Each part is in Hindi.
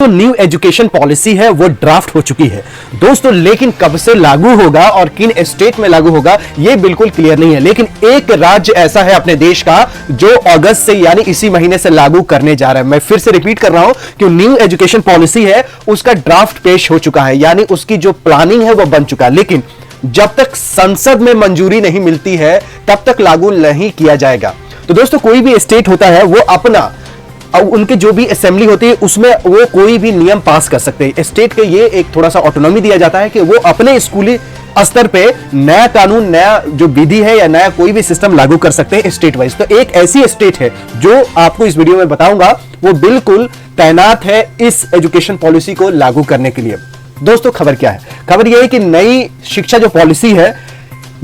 तो न्यू एजुकेशन पॉलिसी है वो ड्राफ्ट हो चुकी है दोस्तों, लेकिन कब से लागू होगा और किन स्टेट में लागू होगा ये बिल्कुल क्लियर नहीं है। लेकिन एक राज्य ऐसा है अपने देश का जो अगस्त से यानी इसी महीने से लागू करने जा रहा है। मैं फिर से रिपीट कर रहा हूं कि न्यू एजुकेशन पॉलिसी है उसका ड्राफ्ट पेश हो चुका है, यानी उसकी जो प्लानिंग है वो बन चुका है, लेकिन जब तक संसद में मंजूरी नहीं मिलती है तब तक लागू नहीं किया जाएगा। तो दोस्तों कोई भी स्टेट होता है वो अपना उनके जो भी असेंबली होती है उसमें वो कोई भी नियम पास कर सकते हैं। स्टेट के ये एक थोड़ा सा ऑटोनॉमी दिया जाता है कि वो अपने स्कूली स्तर पे नया कानून, नया जो विधि है या नया कोई भी सिस्टम लागू कर सकते हैं स्टेट वाइज। तो एक ऐसी स्टेट है जो आपको इस वीडियो में बताऊंगा वो बिल्कुल तैनात है इस एजुकेशन पॉलिसी को लागू करने के लिए। दोस्तों खबर क्या है? खबर यह है कि नई शिक्षा जो पॉलिसी है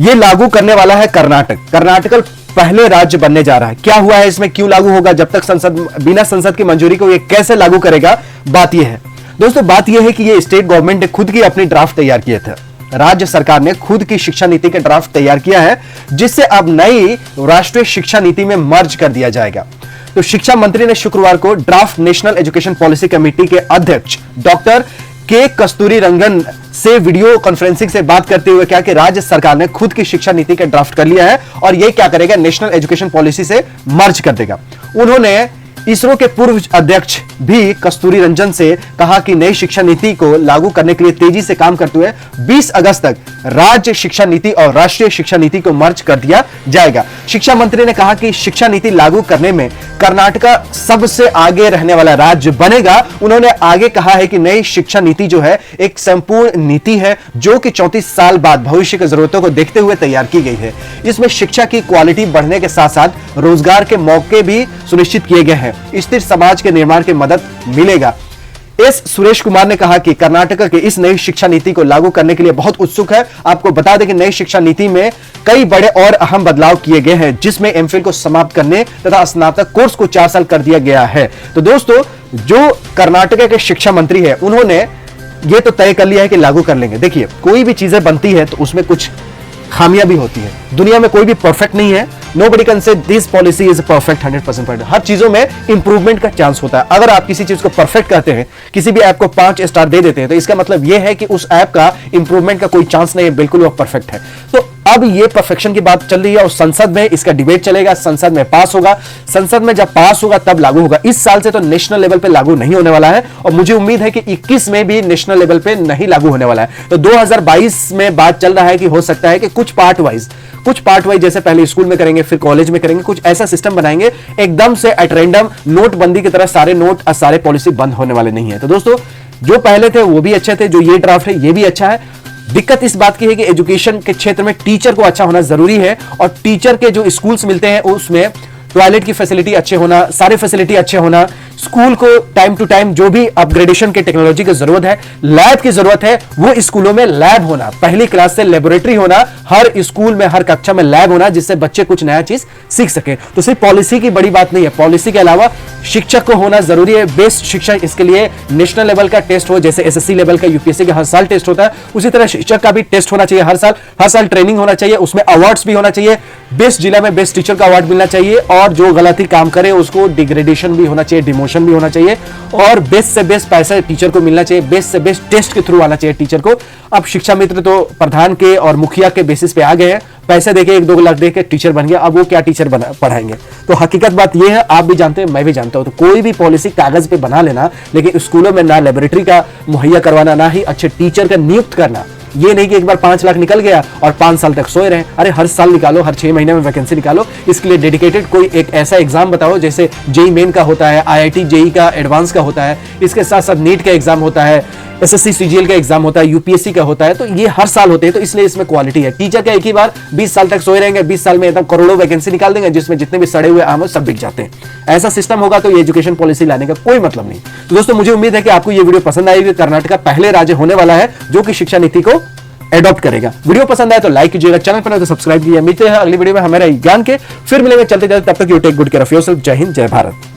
ये लागू करने वाला है कर्नाटक। कर्नाटक पहले राज्य बनने जा रहा है। क्या हुआ है इसमें, क्यों लागू होगा, जब तक संसद, बिना संसद की मंजूरी को ये कैसे लागू करेगा, बात ये है दोस्तों। बात ये है कि ये स्टेट गवर्नमेंट ने खुद की अपनी ड्राफ्ट तैयार किए थे। राज्य सरकार ने खुद की शिक्षा नीति के ड्राफ्ट तैयार किया है जिससे अब नई राष्ट्रीय शिक्षा नीति में मर्ज कर दिया जाएगा। तो शिक्षा मंत्री ने शुक्रवार को draft national education policy committee के अध्यक्ष डॉक्टर के कस्तूरी रंगन से वीडियो कॉन्फ्रेंसिंग से बात करते हुए कहा कि राज्य सरकार ने खुद की शिक्षा नीति का ड्राफ्ट कर लिया है और यह क्या करेगा, नेशनल एजुकेशन पॉलिसी से मर्ज कर देगा। उन्होंने इसरो के पूर्व अध्यक्ष भी कस्तूरी रंजन से कहा कि नई शिक्षा नीति को लागू करने के लिए तेजी से काम करते हुए 20 अगस्त तक राज्य शिक्षा नीति और राष्ट्रीय शिक्षा नीति को मर्ज कर दिया जाएगा। शिक्षा मंत्री ने कहा कि शिक्षा नीति लागू करने में कर्नाटक सबसे आगे रहने वाला राज्य बनेगा। उन्होंने आगे कहा है कि नई शिक्षा नीति जो है एक संपूर्ण नीति है जो कि 34 साल बाद भविष्य की जरूरतों को देखते हुए तैयार की गई है। इसमें शिक्षा की क्वालिटी बढ़ने के साथ साथ रोजगार के मौके भी सुनिश्चित किए गए हैं। स्थिर समाज के निर्माण की मदद मिलेगा। एस सुरेश कुमार ने कहा कि कर्नाटक के इस नई शिक्षा नीति को लागू करने के लिए बहुत उत्सुक है। आपको बता दें कि नई शिक्षा नीति में कई बड़े और अहम बदलाव किए गए हैं जिसमें एमफिल को समाप्त करने तथा स्नातक कोर्स को 4 साल कर दिया गया है। तो दोस्तों जो कर्नाटक के शिक्षा मंत्री है उन्होंने ये तो तय कर लिया है कि लागू कर लेंगे। देखिए कोई भी चीजें बनती है तो उसमें कुछ खामियां भी होती है, दुनिया में कोई भी परफेक्ट नहीं है। Nobody can say this policy is perfect 100% perfect। हर चीजों में इंप्रूवमेंट का चांस होता है। अगर आप किसी चीज को परफेक्ट करते हैं, किसी भी ऐप को 5 स्टार दे देते हैं, तो इसका मतलब यह है कि उस ऐप का इंप्रूवमेंट का कोई चांस नहीं है, बिल्कुल वो परफेक्ट है। तो अब ये परफेक्शन की बात चल रही है और संसद में इसका डिबेट चलेगा, संसद में पास होगा, संसद में जब पास होगा तब लागू होगा। इस साल से तो नेशनल लेवल पे लागू नहीं होने वाला है और मुझे उम्मीद है कि 21 में भी नेशनल लेवल पे नहीं लागू होने वाला है। तो 2022 में बात चल रहा है कि हो सकता है कि कुछ पार्ट वाइज जैसे पहले स्कूल में करेंगे फिर कॉलेज में करेंगे, कुछ ऐसा सिस्टम बनाएंगे एकदम से एट रैंडम, नोटबंदी की तरह सारे नोट और सारे पॉलिसी बंद होने वाले नहीं है। तो दोस्तों जो पहले थे वो भी अच्छे थे, जो ये ड्राफ्ट है ये भी अच्छा है। दिक्कत इस बात की है कि एजुकेशन के क्षेत्र में टीचर को अच्छा होना जरूरी है और टीचर के जो स्कूल्स मिलते हैं उसमें टॉयलेट की फैसिलिटी अच्छे होना, सारे फैसिलिटी अच्छे होना, स्कूल को टाइम टू टाइम जो भी अपग्रेडेशन के टेक्नोलॉजी की जरूरत है, लैब की जरूरत है, वो स्कूलों में लैब होना, पहली क्लास से लेबोरेटरी होना, हर स्कूल में हर कक्षा में लैब होना जिससे बच्चे कुछ नया चीज सीख सके। तो सिर्फ पॉलिसी की बड़ी बात नहीं है, पॉलिसी के अलावा शिक्षक को होना जरूरी है, बेस्ट शिक्षक। इसके लिए नेशनल लेवल का टेस्ट हो, जैसे एसएससी लेवल का यूपीएससी का हर साल टेस्ट होता है, उसी तरह शिक्षक का भी टेस्ट होना चाहिए हर साल ट्रेनिंग होना चाहिए, उसमें अवार्ड्स भी होना चाहिए, बेस्ट जिला में बेस्ट टीचर का अवार्ड मिलना चाहिए और जो गलती काम करे उसको डिग्रेडेशन भी होना चाहिए, डिमोशन भी होना चाहिए और बेस्ट से बेस्ट पैसा टीचर को मिलना चाहिए, बेस्ट से बेस्ट टेस्ट के थ्रू आना चाहिए टीचर को। अब शिक्षा मित्र तो प्रधान के और मुखिया के बेसिस पे आ गए हैं, पैसे देके 1-2 लाख देके टीचर बन गया, अब वो क्या टीचर पढ़ाएंगे। तो हकीकत बात ये है, आप भी जानते हैं मैं भी जानता हूं। तो कोई भी पॉलिसी कागज पे बना लेना, लेकिन स्कूलों में ना लेबोरेटरी का मुहैया करवाना, ना ही अच्छे टीचर का नियुक्त करना। ये नहीं कि एक बार 5 लाख निकल गया और 5 साल तक सोए रहे। अरे हर साल निकालो, हर 6 महीने में वैकेंसी निकालो। इसके लिए डेडिकेटेड कोई एक ऐसा एग्जाम बताओ, जैसे जेई मेन का होता है, आईआईटी जेई का एडवांस का होता है, इसके साथ साथ नीट का एग्जाम होता है, एसएससी सीजीएल का एग्जाम होता है, यूपीएससी का होता है। तो ये हर साल होते हैं, तो इसलिए इसमें क्वालिटी है। टीचर का एक ही बार 20 साल तक सोए रहेंगे, 20 साल में एकदम करोड़ों वैकेंसी निकाल देंगे जिसमें जितने भी सड़े हुए आम हो सब बिक जाते हैं। ऐसा सिस्टम होगा तो ये एजुकेशन पॉलिसी लाने का कोई मतलब नहीं। तो दोस्तों मुझे उम्मीद है कि आपको ये वीडियो पसंद आएगी। कर्नाटक पहले राज्य होने वाला है जो कि शिक्षा नीति को एडॉप्ट करेगा। वीडियो पसंद आए तो लाइक कीजिएगा, चैनल पर नए तो सब्सक्राइब कीजिए। मिलते हैं अगली वीडियो में हमारे ज्ञान के, फिर मिलेंगे चलते चलते। तब तक you take good care of yourself. जय हिंद, जय भारत।